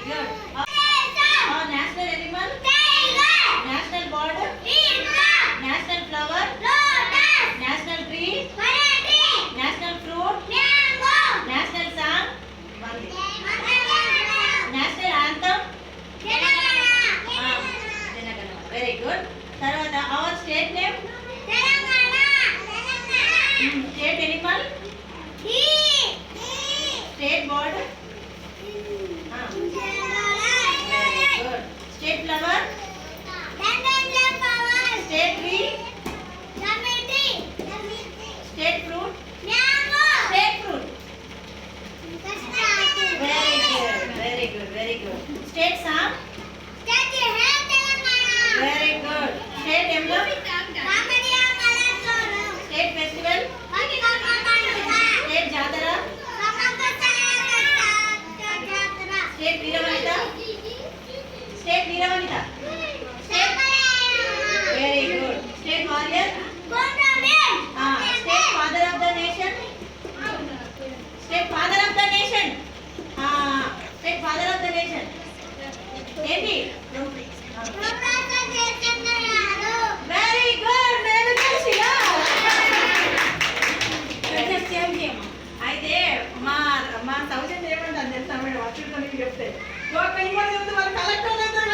Good. Our national animal? Tiger. National bird? Peacock. National flower? Lotus. National tree? Banana tree. National fruit? Mango. National song? National anthem? Janagana. Very good. Tarvata our state name? Telangana. State animal? State bird? Very good. State flower? State tree? State fruit? State fruit. Very good. Very good. State song? Very good. State emblem? State festival? State jatara? State Veeravanita? State Veeravanita? Very good. State warrior? State father of the nation? State father of the nation? State father of the nation? ఏంటి? Very good. నేను కలిసినా అయితే మా సౌజన్య ఏమంటాను తెలుసా madam అచ్చుకొని చెప్తే ఒక ఇవ్వని చెప్తే వాళ్ళు కలెక్టర్